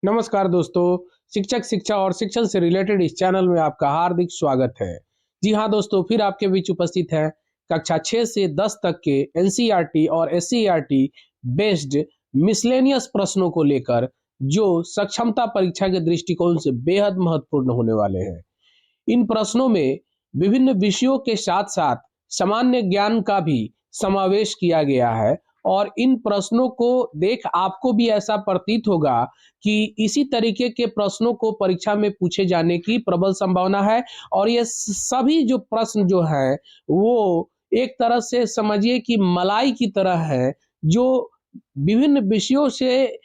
नमस्कार दोस्तों। शिक्षक शिक्षा और शिक्षण से रिलेटेड इस चैनल में आपका हार्दिक स्वागत है। जी हाँ दोस्तों, फिर आपके बीच उपस्थित है कक्षा 6 से 10 तक के एनसीईआरटी और एससीईआरटी बेस्ड मिसलेनियस प्रश्नों को लेकर, जो सक्षमता परीक्षा के दृष्टिकोण से बेहद महत्वपूर्ण होने वाले हैं। इन प्रश्नों में विभिन्न विषयों के साथ साथ सामान्य ज्ञान का भी समावेश किया गया है और इन प्रश्नों को देख आपको भी ऐसा प्रतीत होगा कि इसी तरीके के प्रश्नों को परीक्षा में पूछे जाने की प्रबल संभावना है। और ये सभी जो प्रश्न जो है वो एक तरह से समझिए कि मलाई की तरह है, जो विभिन्न विषयों से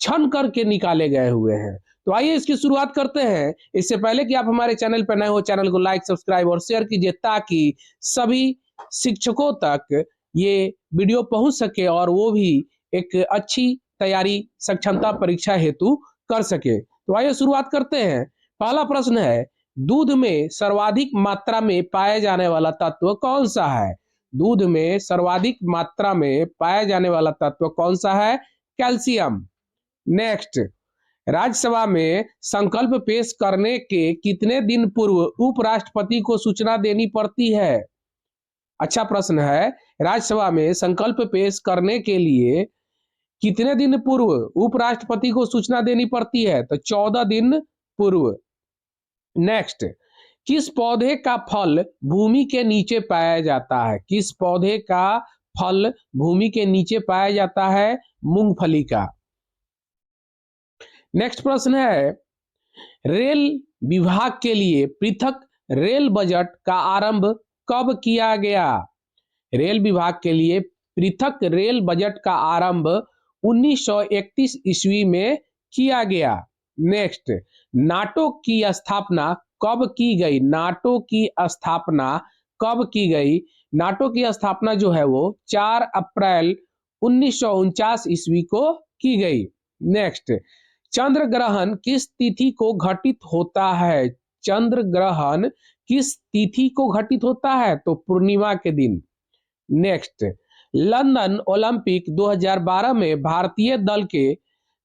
छन करके निकाले गए हुए हैं। तो आइए इसकी शुरुआत करते हैं। इससे पहले कि आप हमारे चैनल पर नए हो, चैनल को लाइक, सब्सक्राइब और शेयर कीजिए ताकि सभी शिक्षकों तक ये वीडियो पहुंच सके और वो भी एक अच्छी तैयारी सक्षमता परीक्षा हेतु कर सके। तो आइए शुरुआत करते हैं। पहला प्रश्न है, दूध में सर्वाधिक मात्रा में पाया जाने वाला तत्व कौन सा है? दूध में सर्वाधिक मात्रा में पाया जाने वाला तत्व कौन सा है? कैल्शियम। नेक्स्ट, राज्यसभा में संकल्प पेश करने के कितने दिन पूर्व उपराष्ट्रपति को सूचना देनी पड़ती है? अच्छा प्रश्न है। राज्यसभा में संकल्प पेश करने के लिए कितने दिन पूर्व उपराष्ट्रपति को सूचना देनी पड़ती है? तो 14 दिन पूर्व। नेक्स्ट, किस पौधे का फल भूमि के नीचे पाया जाता है? किस पौधे का फल भूमि के नीचे पाया जाता है? मूंगफली का। नेक्स्ट प्रश्न है, रेल विभाग के लिए पृथक रेल बजट का आरंभ कब किया गया? रेल विभाग के लिए पृथक रेल बजट का आरंभ 1931 ईस्वी में किया गया। नेक्स्ट, नाटो की स्थापना कब की गई? नाटो की स्थापना कब की गई? नाटो की स्थापना जो है वो 4 अप्रैल 1949 ईस्वी को की गई। नेक्स्ट, चंद्र ग्रहण किस तिथि को घटित होता है? चंद्र ग्रहण किस तिथि को घटित होता है? तो पूर्णिमा के दिन। नेक्स्ट, लंदन ओलंपिक 2012 में भारतीय दल के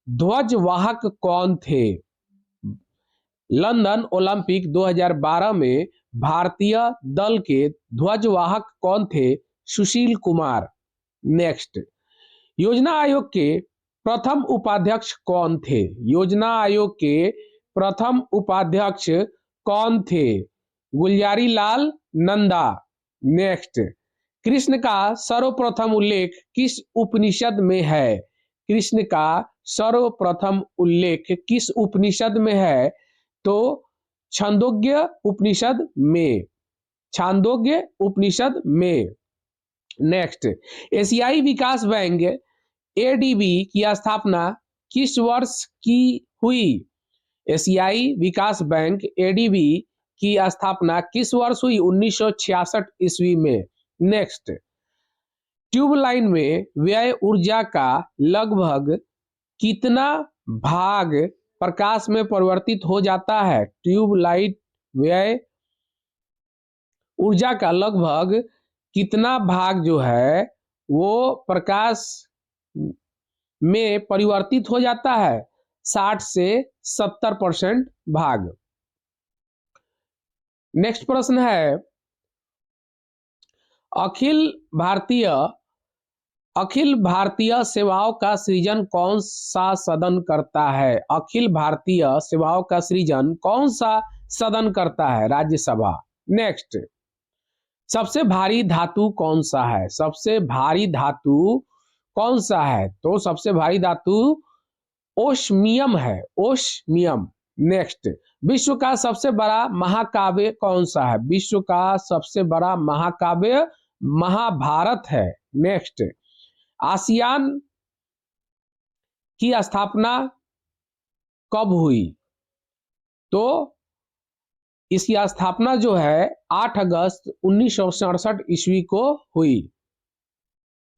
ध्वजवाहक कौन थे? लंदन ओलंपिक 2012 में भारतीय दल के ध्वजवाहक कौन थे? सुशील कुमार। नेक्स्ट, योजना आयोग के प्रथम उपाध्यक्ष कौन थे? योजना आयोग के प्रथम उपाध्यक्ष कौन थे? गुलजारी लाल नंदा। नेक्स्ट, कृष्ण का सर्वप्रथम उल्लेख किस उपनिषद में है? कृष्ण का सर्वप्रथम उल्लेख किस उपनिषद में है? तो छांदोग्य उपनिषद में। छांदोग्य उपनिषद में। नेक्स्ट, एशियाई विकास बैंक एडीबी की स्थापना किस वर्ष की हुई? एशियाई विकास बैंक एडीबी की स्थापना किस वर्ष हुई? 1966 ईस्वी में। नेक्स्ट, ट्यूबलाइन में व्यय ऊर्जा का लगभग कितना भाग प्रकाश में परिवर्तित हो जाता है? ट्यूबलाइट व्यय ऊर्जा का लगभग कितना भाग जो है वो प्रकाश में परिवर्तित हो जाता है? 60 से 70% भाग। नेक्स्ट प्रश्न है, अखिल भारतीय सेवाओं का सृजन कौन सा सदन करता है? अखिल भारतीय सेवाओं का सृजन कौन सा सदन करता है? राज्यसभा। नेक्स्ट, सबसे भारी धातु कौन सा है? सबसे भारी धातु कौन सा है? तो सबसे भारी धातु ओस्मियम है। ओस्मियम। नेक्स्ट, विश्व का सबसे बड़ा महाकाव्य कौन सा है? विश्व का सबसे बड़ा महाकाव्य महाभारत है। नेक्स्ट, आसियान की स्थापना कब हुई? तो इसकी स्थापना जो है 8 अगस्त 1967 ईस्वी को हुई।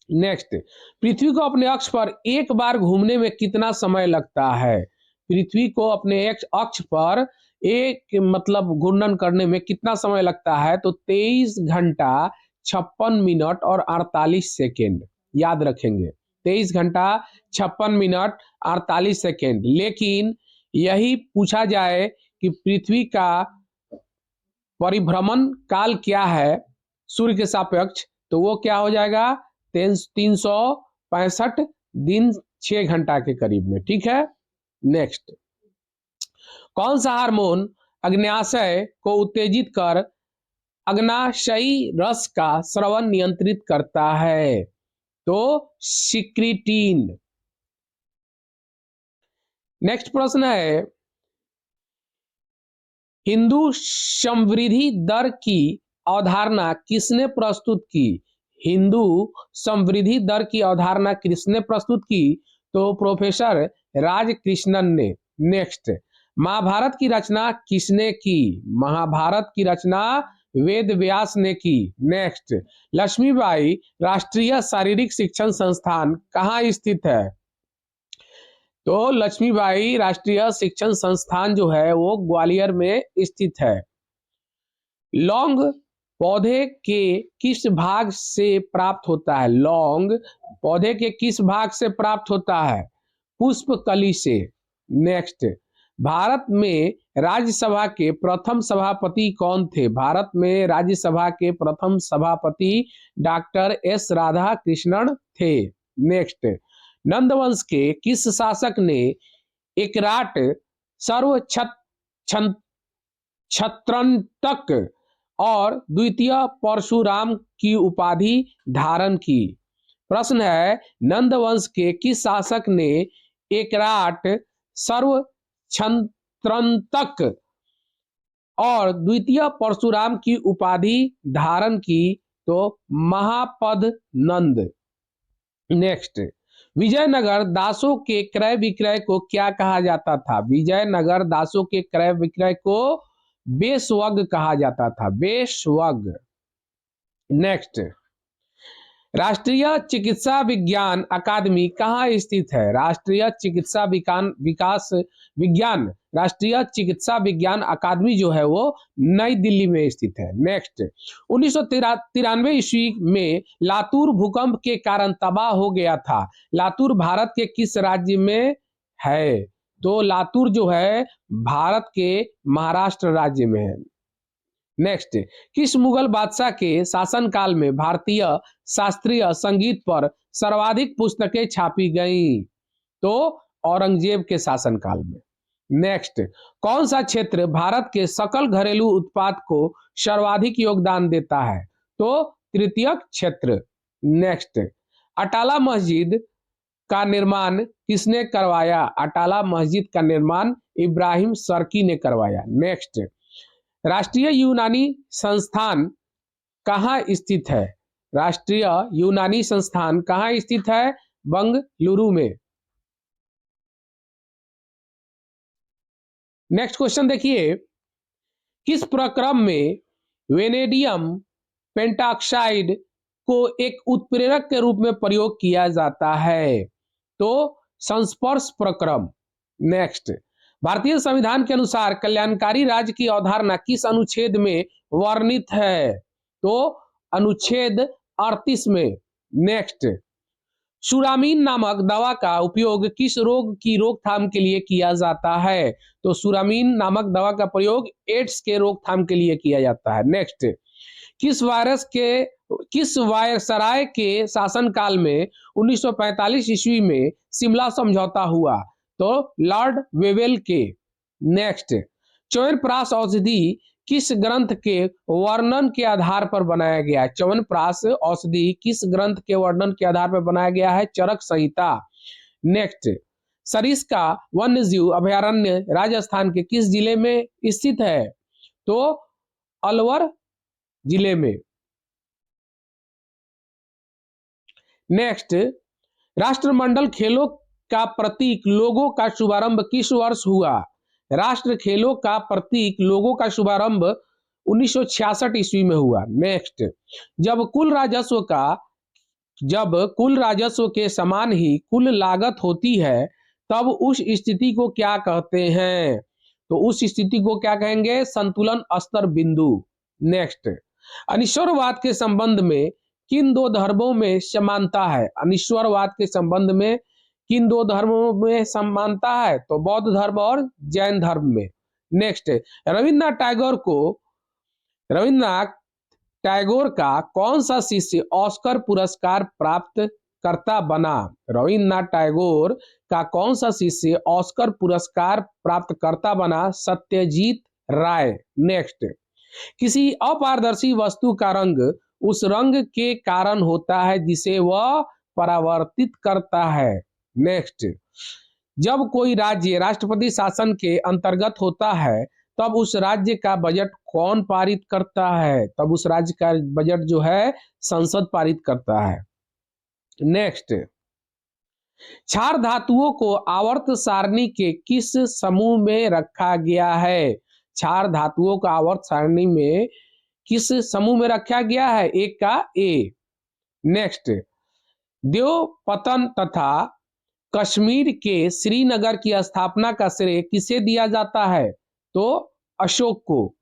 नेक्स्ट, पृथ्वी को अपने अक्ष पर एक बार घूमने में कितना समय लगता है? पृथ्वी को अपने अक्ष पर एक घूर्णन करने में कितना समय लगता है? तो 23 घंटा 56 मिनट और 48 सेकेंड। याद रखेंगे 23 घंटा 56 मिनट 48 सेकेंड। लेकिन यही पूछा जाए कि पृथ्वी का परिभ्रमण काल क्या है सूर्य के सापेक्ष, तो वो क्या हो जाएगा 365 दिन 6 घंटा के करीब में। ठीक है, नेक्स्ट, कौन सा हार्मोन अग्न्याशय को उत्तेजित कर अग्नाशयी रस का स्रवण नियंत्रित करता है? तो सिक्रिटीन। नेक्स्ट प्रश्न है, हिंदू समवृद्धि दर की अवधारणा किसने प्रस्तुत की? हिंदू समवृद्धि दर की अवधारणा किसने प्रस्तुत की? तो प्रोफेसर राजकृष्णन ने। नेक्स्ट, महाभारत की रचना किसने की? महाभारत की रचना वेद व्यास ने की। नेक्स्ट, लक्ष्मीबाई राष्ट्रीय शारीरिक शिक्षण संस्थान कहाँ स्थित है? तो लक्ष्मीबाई राष्ट्रीय शिक्षण संस्थान जो है वो ग्वालियर में स्थित है। लौंग पौधे के किस भाग से प्राप्त होता है? लौंग पौधे के किस भाग से प्राप्त होता है? पुष्प कली से। नेक्स्ट, भारत में राज्यसभा के प्रथम सभापति कौन थे? भारत में राज्यसभा के प्रथम सभापति डॉक्टर एस राधा कृष्णन थे। नेक्स्ट, नंदवंश के किस शासक ने एकराट सर्व छत्रंतक और द्वितीय परशुराम की उपाधि धारण की? प्रश्न है, नंदवंश के किस शासक ने एकराट सर्व छत्रंतक और द्वितीय परशुराम की उपाधि धारण की? तो महापद नंद। नेक्स्ट, विजयनगर दासों के क्रय विक्रय को क्या कहा जाता था? विजयनगर दासों के क्रय विक्रय को बेशवग कहा जाता था, बेशवग। नेक्स्ट, राष्ट्रीय चिकित्सा विज्ञान अकादमी कहाँ स्थित है? राष्ट्रीय चिकित्सा राष्ट्रीय चिकित्सा विज्ञान अकादमी जो है वो नई दिल्ली में स्थित है। नेक्स्ट, 1993 ईस्वी में लातूर भूकंप के कारण तबाह हो गया था। लातूर भारत के किस राज्य में है? तो लातूर जो है भारत के महाराष्ट्र राज्य में है। नेक्स्ट, किस मुगल बादशाह के शासनकाल में भारतीय शास्त्रीय संगीत पर सर्वाधिक पुस्तकें छापी गईं? तो औरंगजेब के शासनकाल में। नेक्स्ट, कौन सा क्षेत्र भारत के सकल घरेलू उत्पाद को सर्वाधिक योगदान देता है? तो तृतीयक क्षेत्र। नेक्स्ट, अटाला मस्जिद का निर्माण किसने करवाया? अटाला मस्जिद का निर्माण इब्राहिम सर्की ने करवाया। नेक्स्ट, राष्ट्रीय यूनानी संस्थान कहाँ स्थित है? राष्ट्रीय यूनानी संस्थान कहाँ स्थित है? बंगलुरु में। नेक्स्ट क्वेश्चन देखिए, किस प्रक्रम में वेनेडियम पेंटाक्साइड को एक उत्प्रेरक के रूप में प्रयोग किया जाता है? तो संस्पर्श प्रक्रम। नेक्स्ट, भारतीय संविधान के अनुसार कल्याणकारी राज्य की अवधारणा किस अनुच्छेद में वर्णित है? तो अनुच्छेद 38 में। नेक्स्ट, सुरामीन नामक दवा का उपयोग किस रोग की रोकथाम के लिए किया जाता है? तो सुरामीन नामक दवा का प्रयोग एड्स के रोकथाम के लिए किया जाता है। नेक्स्ट, किस वायसराय के शासनकाल में 1945 ईस्वी में शिमला समझौता हुआ? तो लॉर्ड वेवेल के। नेक्स्ट, च्यवनप्राश औषधि किस ग्रंथ के वर्णन के आधार पर बनाया गया है? च्यवनप्राश औषधि किस ग्रंथ के वर्णन के आधार पर बनाया गया है? चरक संहिता। नेक्स्ट, सरिस्का वन्य जीव अभयारण्य राजस्थान के किस जिले में स्थित है? तो अलवर जिले में। नेक्स्ट, राष्ट्रमंडल खेलों का प्रतीक लोगो का शुभारंभ किस वर्ष हुआ? राष्ट्र खेलों का प्रतीक लोगों का शुभारंभ 1966 ईस्वी में हुआ। नेक्स्ट, जब कुल राजस्व के समान ही कुल लागत होती है तब उस स्थिति को क्या कहते हैं? तो उस स्थिति को क्या कहेंगे? संतुलन स्तर बिंदु। नेक्स्ट, अनिश्वरवाद के संबंध में किन दो धर्मों में समानता है? अनिश्वरवाद के संबंध में किन दो धर्मों में समानता है? तो बौद्ध धर्म और जैन धर्म में। नेक्स्ट, रविन्द्रनाथ टैगोर का कौन सा शिष्य ऑस्कर पुरस्कार प्राप्त करता बना? रविन्द्रनाथ टैगोर का कौन सा शिष्य ऑस्कर पुरस्कार प्राप्त करता बना? सत्यजीत राय। नेक्स्ट, किसी अपारदर्शी वस्तु का रंग उस रंग के कारण होता है जिसे वह परावर्तित करता है। नेक्स्ट, जब कोई राज्य राष्ट्रपति शासन के अंतर्गत होता है तब उस राज्य का बजट कौन पारित करता है? तब उस राज्य का बजट जो है संसद पारित करता है। नेक्स्ट, क्षार धातुओं को आवर्त सारणी के किस समूह में रखा गया है? क्षार धातुओं को आवर्त सारणी में किस समूह में रखा गया है? एक का ए। नेक्स्ट, द्योपतन तथा कश्मीर के श्रीनगर की स्थापना का श्रेय किसे दिया जाता है? तो अशोक को।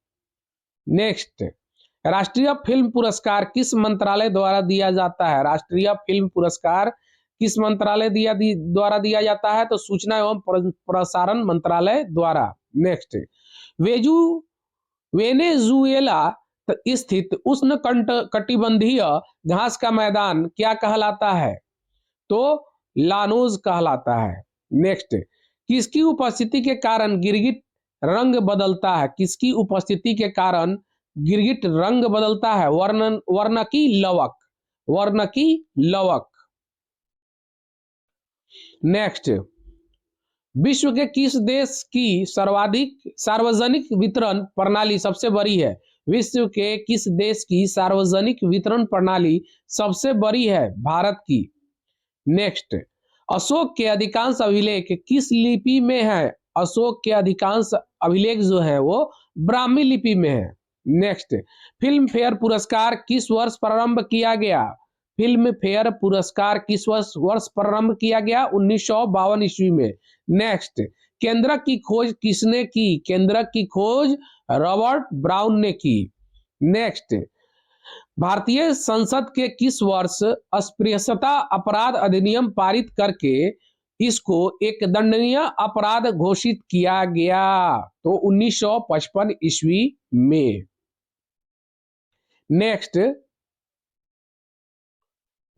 नेक्स्ट, राष्ट्रीय फिल्म पुरस्कार किस मंत्रालय द्वारा दिया जाता है? राष्ट्रीय फिल्म पुरस्कार किस मंत्रालय द्वारा दिया जाता है? तो सूचना एवं प्रसारण मंत्रालय द्वारा। नेक्स्ट, वेनेजुएला स्थित उष्ण कटिबंधीय घास का मैदान क्या कहलाता है? तो लानोज कहलाता है। नेक्स्ट, किसकी उपस्थिति के कारण गिरगिट रंग बदलता है? किसकी उपस्थिति के कारण गिरगिट रंग बदलता है? वर्णकी लवक। वर्णकी लवक। नेक्स्ट, विश्व के किस देश की सर्वाधिक सार्वजनिक वितरण प्रणाली सबसे बड़ी है? विश्व के किस देश की सार्वजनिक वितरण प्रणाली सबसे बड़ी है? भारत की। नेक्स्ट, अशोक के अधिकांश अभिलेख किस लिपि में है? अशोक के अधिकांश अभिलेख जो है वो ब्राह्मी लिपि में है। नेक्स्ट, फिल्म फेयर पुरस्कार किस वर्ष प्रारंभ किया गया? फिल्म फेयर पुरस्कार किस वर्ष प्रारंभ किया गया? 1952 ईस्वी में। नेक्स्ट, केंद्रक की खोज किसने की? केंद्रक की खोज रॉबर्ट ब्राउन ने की। नेक्स्ट, भारतीय संसद के किस वर्ष अस्पृश्यता अपराध अधिनियम पारित करके इसको एक दंडनीय अपराध घोषित किया गया? तो 1955 ईस्वी में।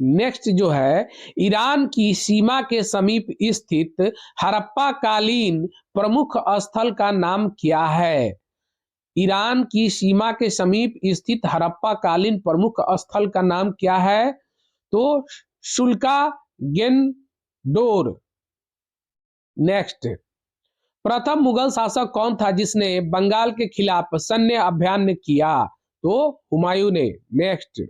नेक्स्ट जो है, ईरान की सीमा के समीप स्थित हड़प्पा कालीन प्रमुख स्थल का नाम क्या है? ईरान की सीमा के समीप स्थित हड़प्पा कालीन प्रमुख स्थल का नाम क्या है? तो शुल्का गेंडोर। नेक्स्ट, प्रथम मुगल शासक कौन था जिसने बंगाल के खिलाफ सैन्य अभियान किया? तो हुमायूं ने। नेक्स्ट,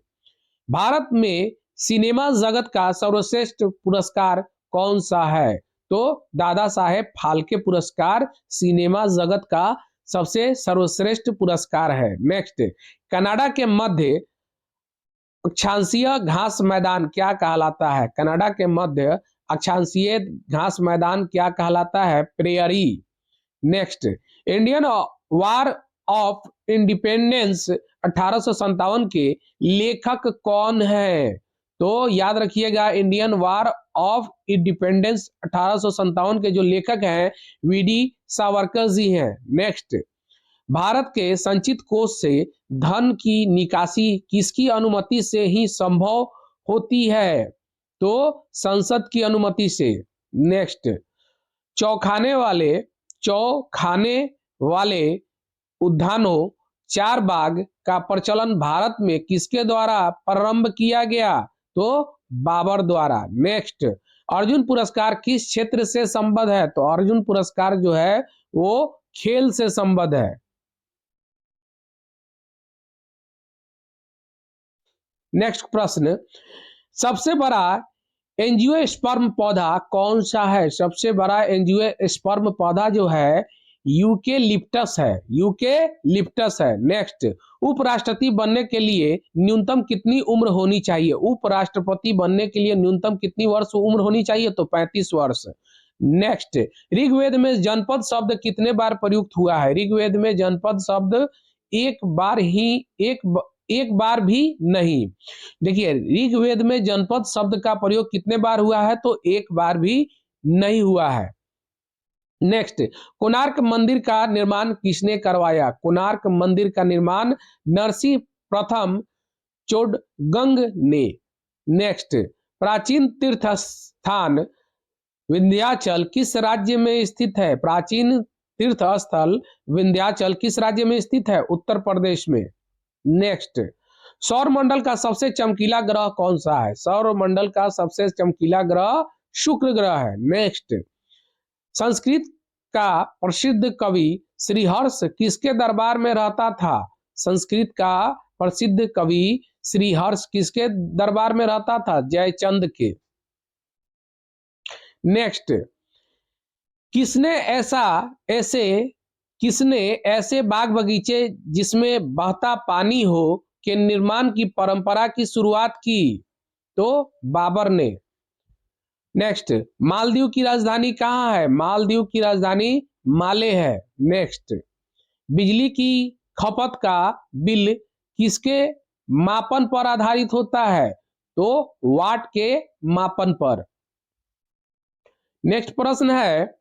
भारत में सिनेमा जगत का सर्वश्रेष्ठ पुरस्कार कौन सा है? तो दादा साहेब फाल्के पुरस्कार सिनेमा जगत का सबसे सर्वश्रेष्ठ पुरस्कार है। नेक्स्ट, कनाडा के मध्य अक्षांशीय घास मैदान क्या कहलाता है? कनाडा के मध्य अक्षांशीय घास मैदान क्या कहलाता है? Prairie. Next, Indian war of independence 1857 के लेखक कौन है? तो याद रखिएगा, इंडियन वार ऑफ इंडिपेंडेंस 1857 के जो लेखक हैं वीडी सावरकर जी हैं। नेक्स्ट, भारत के संचित कोष से धन की निकासी किसकी अनुमति से ही संभव होती है? तो संसद की अनुमति से। नेक्स्ट, चौखाने वाले उद्यानों चार बाग का प्रचलन भारत में किसके द्वारा प्रारंभ किया गया? तो बाबर द्वारा। नेक्स्ट, अर्जुन पुरस्कार किस क्षेत्र से संबद्ध है? तो अर्जुन पुरस्कार जो है वो खेल से संबद्ध है। नेक्स्ट प्रश्न, सबसे बड़ा एंजियोस्पर्म पौधा कौन सा है? सबसे बड़ा एंजियोस्पर्म पौधा जो है यूकेलिप्टस है। यूकेलिप्टस है। नेक्स्ट, उपराष्ट्रपति बनने के लिए न्यूनतम कितनी उम्र होनी चाहिए? उपराष्ट्रपति बनने के लिए न्यूनतम कितनी वर्ष उम्र होनी चाहिए? तो 35 वर्ष। नेक्स्ट, ऋग्वेद में जनपद शब्द कितने बार प्रयुक्त हुआ है? ऋग्वेद में जनपद शब्द एक एक बार भी नहीं। देखिए ऋग्वेद में जनपद शब्द का प्रयोग कितने बार हुआ है, तो एक बार भी नहीं हुआ है। नेक्स्ट, कोणार्क मंदिर का निर्माण किसने करवाया? कोणार्क मंदिर का निर्माण नरसिंह प्रथम चोडगंग ने। नेक्स्ट, प्राचीन तीर्थ स्थान विंध्याचल किस राज्य में स्थित है? प्राचीन तीर्थ स्थल विंध्याचल किस राज्य में स्थित है? उत्तर प्रदेश में। नेक्स्ट, सौर मंडल का सबसे चमकीला ग्रह कौन सा है? सौर मंडल का सबसे चमकीला ग्रह शुक्र ग्रह है। नेक्स्ट, संस्कृत का प्रसिद्ध कवि श्रीहर्ष किसके दरबार में रहता था? संस्कृत का प्रसिद्ध कवि श्रीहर्ष किसके दरबार में रहता था? जयचंद के। नेक्स्ट, किसने ऐसे बाग बगीचे जिसमें बहता पानी हो के निर्माण की परंपरा की शुरुआत की? तो बाबर ने। नेक्स्ट, मालदीव की राजधानी कहाँ है? मालदीव की राजधानी माले है। नेक्स्ट, बिजली की खपत का बिल किसके मापन पर आधारित होता है? तो वाट के मापन पर। नेक्स्ट प्रश्न है,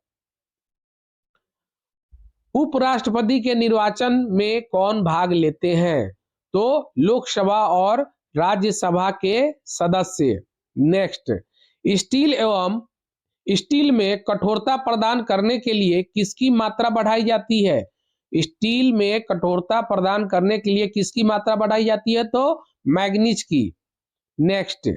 उपराष्ट्रपति के निर्वाचन में कौन भाग लेते हैं? तो लोकसभा और राज्यसभा के सदस्य। नेक्स्ट, स्टील में कठोरता प्रदान करने के लिए किसकी मात्रा बढ़ाई जाती है? स्टील में कठोरता प्रदान करने के लिए किसकी मात्रा बढ़ाई जाती है? तो मैग्नीज की। नेक्स्ट,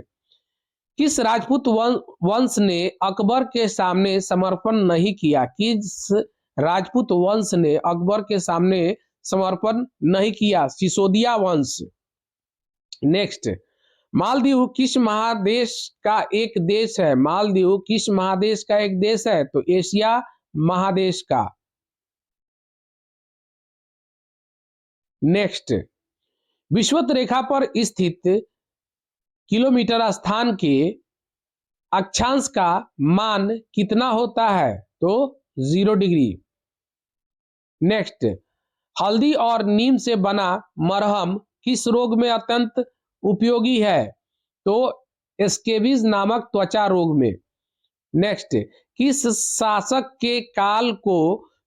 किस राजपूत वंश ने अकबर के सामने समर्पण नहीं किया? किस राजपूत वंश ने अकबर के सामने समर्पण नहीं किया? सिसोदिया वंश। नेक्स्ट, मालदीव किस महादेश का एक देश है? मालदीव किस महादेश का एक देश है? तो एशिया महादेश का। नेक्स्ट, विषुवत रेखा पर स्थित किलोमीटर स्थान के अक्षांश का मान कितना होता है? तो 0 डिग्री। नेक्स्ट, हल्दी और नीम से बना मरहम किस रोग में अत्यंत उपयोगी है? तो स्केबीज नामक त्वचा रोग में। नेक्स्ट, किस शासक के काल को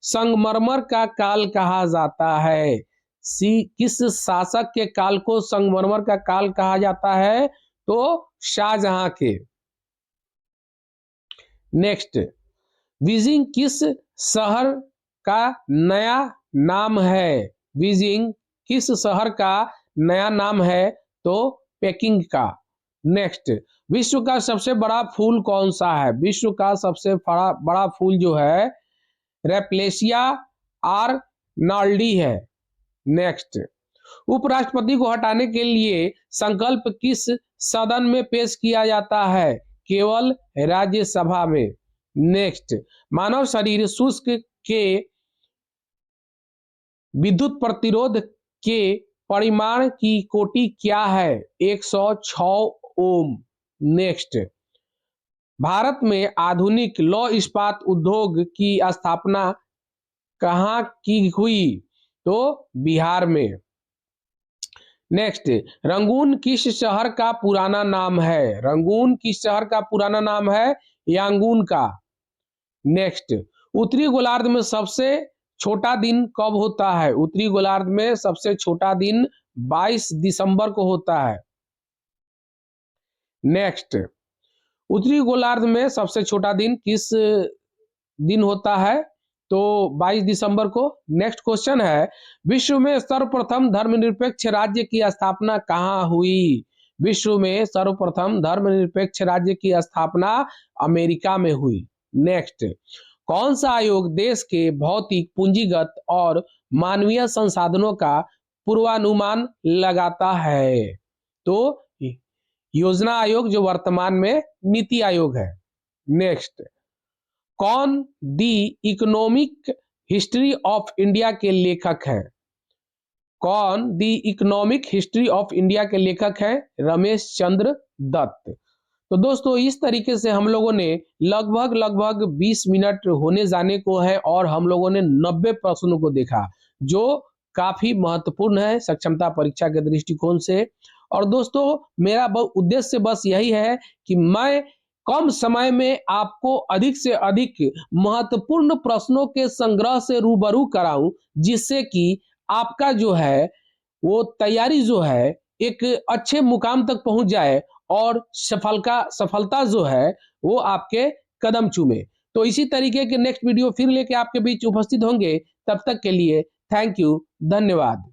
संगमरमर का काल कहा जाता है? किस शासक के काल को संगमरमर का काल कहा जाता है? तो शाहजहां के। नेक्स्ट, बीजिंग किस शहर का नया नाम है? बीजिंग किस शहर का नया नाम है? तो पेकिंग का। नेक्स्ट, विश्व का सबसे बड़ा फूल कौन सा है? विश्व का सबसे बड़ा फूल जो है रेप्लेशिया आर्नाल्डी है। नेक्स्ट, उपराष्ट्रपति को हटाने के लिए संकल्प किस सदन में पेश किया जाता है? केवल राज्यसभा में। नेक्स्ट, मानव शरीर शुष्क के विद्युत प्रतिरोध के परिमाण की कोटि क्या है? 106 ओम। नेक्स्ट, भारत में आधुनिक लौह इस्पात उद्योग की स्थापना कहाँ की हुई? तो बिहार में। नेक्स्ट, रंगून किस शहर का पुराना नाम है? रंगून किस शहर का पुराना नाम है? यांगून का। नेक्स्ट, उत्तरी गोलार्ध में सबसे छोटा दिन कब होता है? उत्तरी गोलार्ध में सबसे छोटा दिन 22 दिसंबर को होता है। नेक्स्ट, उत्तरी गोलार्ध में सबसे छोटा दिन किस दिन होता है? तो 22 दिसंबर को। नेक्स्ट क्वेश्चन है, विश्व में सर्वप्रथम धर्मनिरपेक्ष राज्य की स्थापना कहाँ हुई? विश्व में सर्वप्रथम धर्मनिरपेक्ष राज्य की स्थापना अमेरिका में हुई। नेक्स्ट, कौन सा आयोग देश के भौतिक, पूंजीगत और मानवीय संसाधनों का पूर्वानुमान लगाता है? तो योजना आयोग, जो वर्तमान में नीति आयोग है। नेक्स्ट, कौन the economic history of India के लेखक हैं? कौन the economic history of India के लेखक हैं? रमेश चंद्र दत्त। तो दोस्तों इस तरीके से हम लोगों ने लगभग 20 मिनट होने जाने को है और हम लोगों ने 90 प्रश्नों को देखा, जो काफी महत्वपूर्ण है सक्षमता परीक्षा के दृष्टिकोण से। और दोस्तों मेरा उद्देश्य बस यही है कि मैं कम समय में आपको अधिक से अधिक महत्वपूर्ण प्रश्नों के संग्रह से रूबरू कराऊं, जिससे कि आपका जो है वो तैयारी जो है एक अच्छे मुकाम तक पहुंच जाए और सफलता जो है वो आपके कदम चूमे। तो इसी तरीके के नेक्स्ट वीडियो फिर लेके आपके बीच उपस्थित होंगे। तब तक के लिए थैंक यू, धन्यवाद।